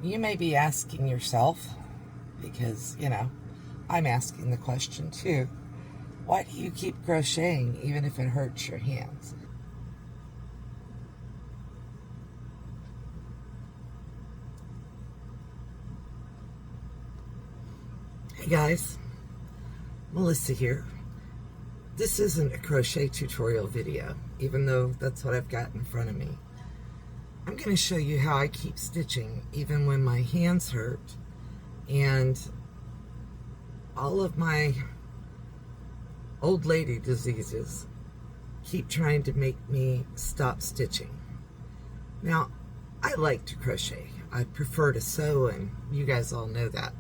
you may be asking yourself, because, I'm asking the question too, why do you keep crocheting even if it hurts your hands? Hey guys, Melissa here. This isn't a crochet tutorial video, even though that's what I've got in front of me. I'm going to show you how I keep stitching even when my hands hurt and all of my old lady diseases keep trying to make me stop stitching. Now, I like to crochet. I prefer to sew, and you guys all know that.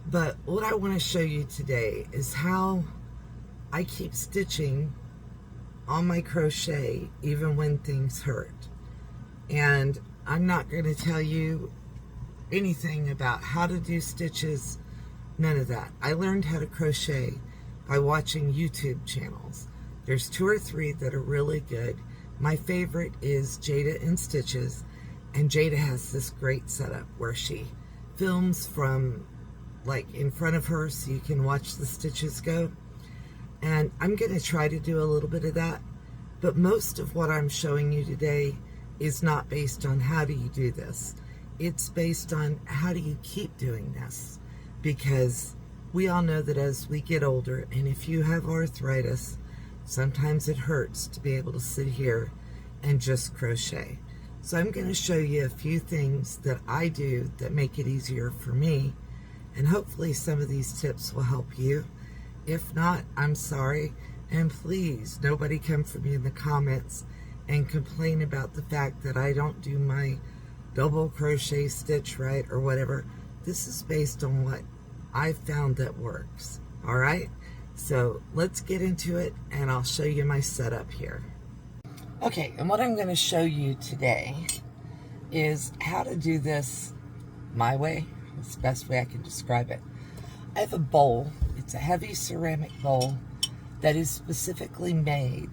But what I want to show you today is how I keep stitching on my crochet even when things hurt. And I'm not going to tell you anything about how to do stitches, none of that. I learned how to crochet by watching YouTube channels. There's 2 or 3 that are really good. My favorite is Jada in Stitches, and Jada has this great setup where she films from like in front of her so you can watch the stitches go. And I'm going to try to do a little bit of that, but most of what I'm showing you today is not based on how do you do this. It's based on how do you keep doing this, because we all know that as we get older, and if you have arthritis, sometimes it hurts to be able to sit here and just crochet. So I'm going to show you a few things that I do that make it easier for me, and hopefully some of these tips will help you. If not, I'm sorry, and please, nobody come for me in the comments and complain about the fact that I don't do my double crochet stitch right or whatever. This is based on what I've found that works, all right? So let's get into it, and I'll show you my setup here. Okay, and what I'm going to show you today is how to do this my way. It's the best way I can describe it. I have a bowl. It's a heavy ceramic bowl that is specifically made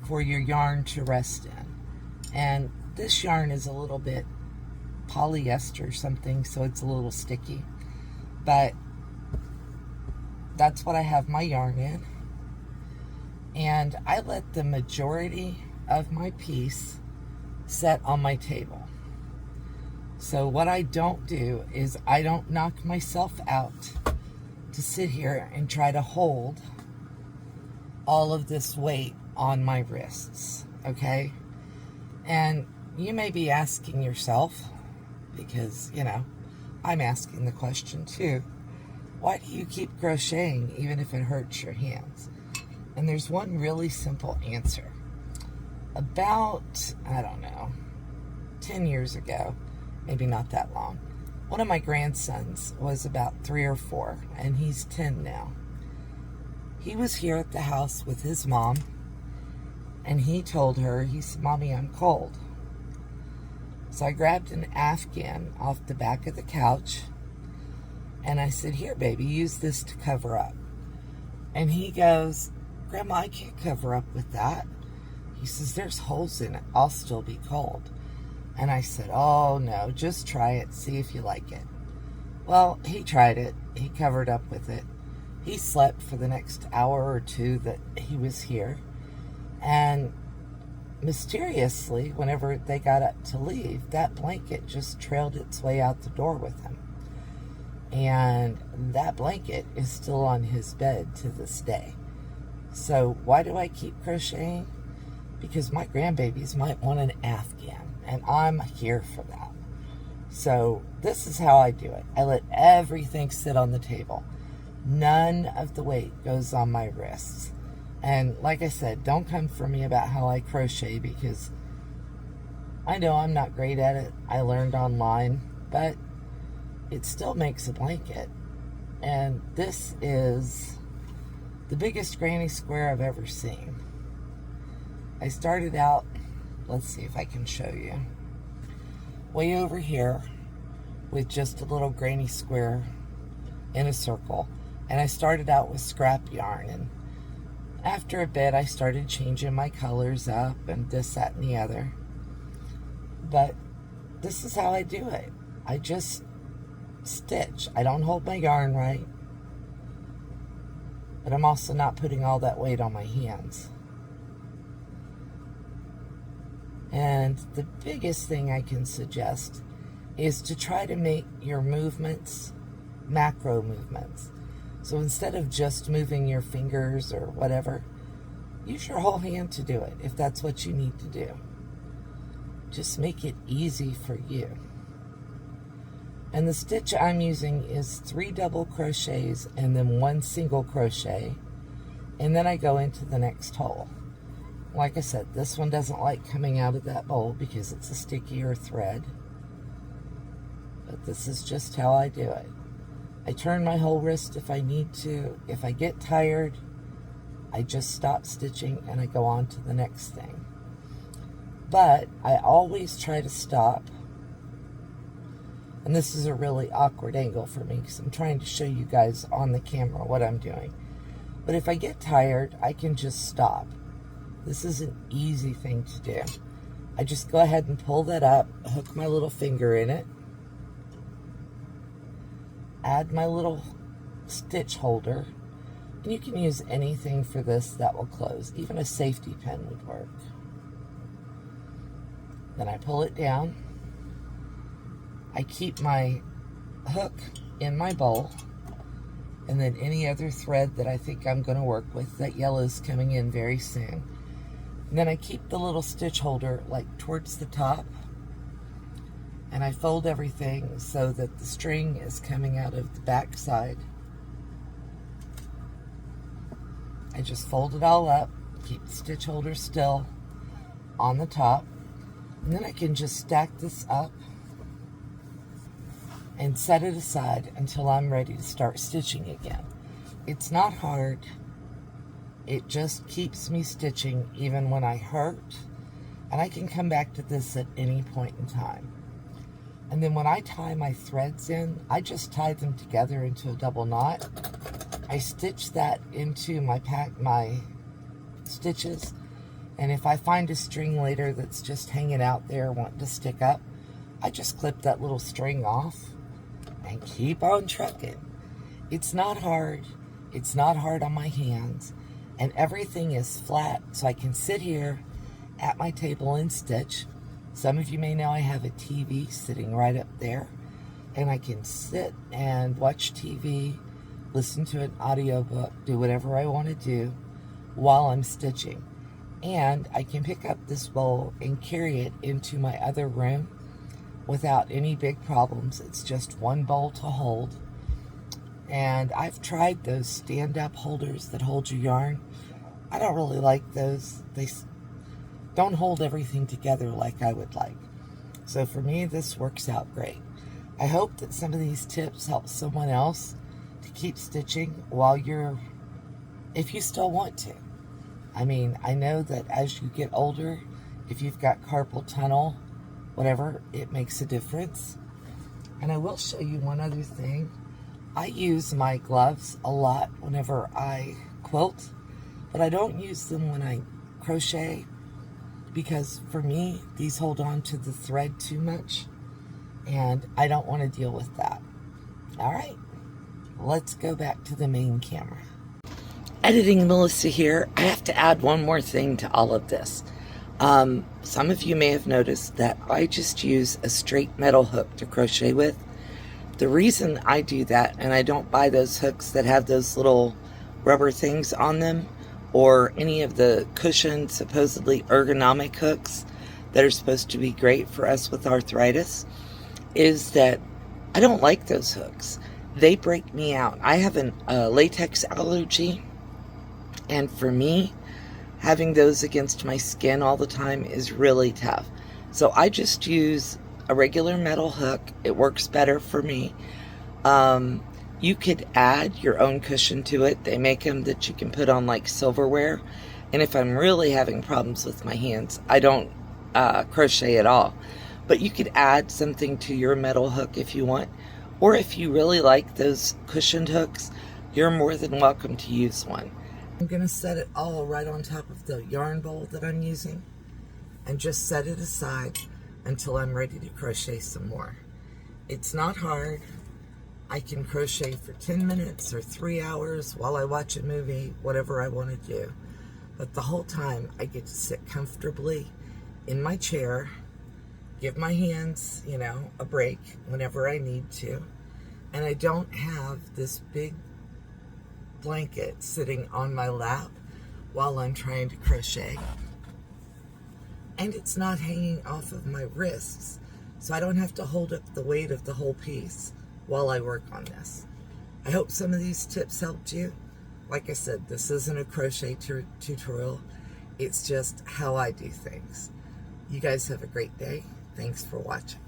for your yarn to rest in. And this yarn is a little bit polyester or something, so it's a little sticky. But that's what I have my yarn in. And I let the majority of my piece set on my table. So what I don't do is I don't knock myself out to sit here and try to hold all of this weight on my wrists, okay? And you may be asking yourself, because, I'm asking the question too, why do you keep crocheting even if it hurts your hands? And there's one really simple answer. About, I don't know, 10 years ago, maybe not that long, one of my grandsons was about 3 or 4, and he's 10 now. He was here at the house with his mom, and he told her, he said, "Mommy, I'm cold." So I grabbed an Afghan off the back of the couch, and I said, "Here, baby, use this to cover up." And he goes, "Grandma, I can't cover up with that." He says, "There's holes in it. I'll still be cold." And I said, "Oh, no, just try it. See if you like it." Well, he tried it. He covered up with it. He slept for the next hour or 2 that he was here. And mysteriously, whenever they got up to leave, that blanket just trailed its way out the door with him. And that blanket is still on his bed to this day. So why do I keep crocheting? Because my grandbabies might want an Afghan, and I'm here for that. So this is how I do it. I let everything sit on the table. None of the weight goes on my wrists. And like I said, don't come for me about how I crochet, because I know I'm not great at it. I learned online, but it still makes a blanket. And this is the biggest granny square I've ever seen. I started out, let's see if I can show you, way over here with just a little granny square in a circle. And I started out with scrap yarn, and after a bit I started changing my colors up and this, that, and the other. But this is how I do it. I just stitch. I don't hold my yarn right, but I'm also not putting all that weight on my hands. And the biggest thing I can suggest is to try to make your movements macro movements. So instead of just moving your fingers or whatever, use your whole hand to do it if that's what you need to do. Just make it easy for you. And the stitch I'm using is 3 double crochets and then 1 single crochet, and then I go into the next hole. Like I said, this one doesn't like coming out of that bowl because it's a stickier thread, but this is just how I do it. I turn my whole wrist if I need to. If I get tired, I just stop stitching and I go on to the next thing. But I always try to stop. And this is a really awkward angle for me because I'm trying to show you guys on the camera what I'm doing. But if I get tired, I can just stop. This is an easy thing to do. I just go ahead and pull that up, hook my little finger in it, add my little stitch holder, and you can use anything for this that will close. Even a safety pin would work. Then I pull it down. I keep my hook in my bowl, and then any other thread that I think I'm going to work with. That yellow's coming in very soon. And then I keep the little stitch holder like towards the top, and I fold everything so that the string is coming out of the back side. I just fold it all up, keep the stitch holder still on the top, and then I can just stack this up and set it aside until I'm ready to start stitching again. It's not hard. It just keeps me stitching even when I hurt, and I can come back to this at any point in time. And then when I tie my threads in, I just tie them together into a double knot. I stitch that into my stitches, and if I find a string later that's just hanging out there wanting to stick up, I just clip that little string off and keep on trucking. It's not hard. It's not hard on my hands, and everything is flat, so I can sit here at my table and stitch. Some of you may know I have a TV sitting right up there, and I can sit and watch TV, listen to an audiobook, do whatever I want to do while I'm stitching. And I can pick up this bowl and carry it into my other room without any big problems. It's just one bowl to hold. And I've tried those stand-up holders that hold your yarn. I don't really like those. They don't hold everything together like I would like. So for me, this works out great. I hope that some of these tips help someone else to keep stitching while if you still want to. I mean, I know that as you get older, if you've got carpal tunnel, whatever, it makes a difference. And I will show you one other thing. I use my gloves a lot whenever I quilt, but I don't use them when I crochet, because for me, these hold on to the thread too much, and I don't want to deal with that. All right, let's go back to the main camera. Editing Melissa here. I have to add one more thing to all of this. Some of you may have noticed that I just use a straight metal hook to crochet with. The reason I do that, and I don't buy those hooks that have those little rubber things on them, or any of the cushioned, supposedly ergonomic hooks that are supposed to be great for us with arthritis, is that I don't like those hooks. They break me out. I have a latex allergy, and for me, having those against my skin all the time is really tough. So I just use a regular metal hook. It works better for me. You could add your own cushion to it. They make them that you can put on like silverware. And if I'm really having problems with my hands, I don't crochet at all. But you could add something to your metal hook if you want. Or if you really like those cushioned hooks, you're more than welcome to use one. I'm going to set it all right on top of the yarn bowl that I'm using and just set it aside until I'm ready to crochet some more. It's not hard. I can crochet for 10 minutes or 3 hours while I watch a movie, whatever I want to do. But the whole time I get to sit comfortably in my chair, give my hands, a break whenever I need to. And I don't have this big blanket sitting on my lap while I'm trying to crochet. And it's not hanging off of my wrists, so I don't have to hold up the weight of the whole piece while I work on this. I hope some of these tips helped you. Like I said, this isn't a crochet tutorial. It's just how I do things. You guys have a great day. Thanks for watching.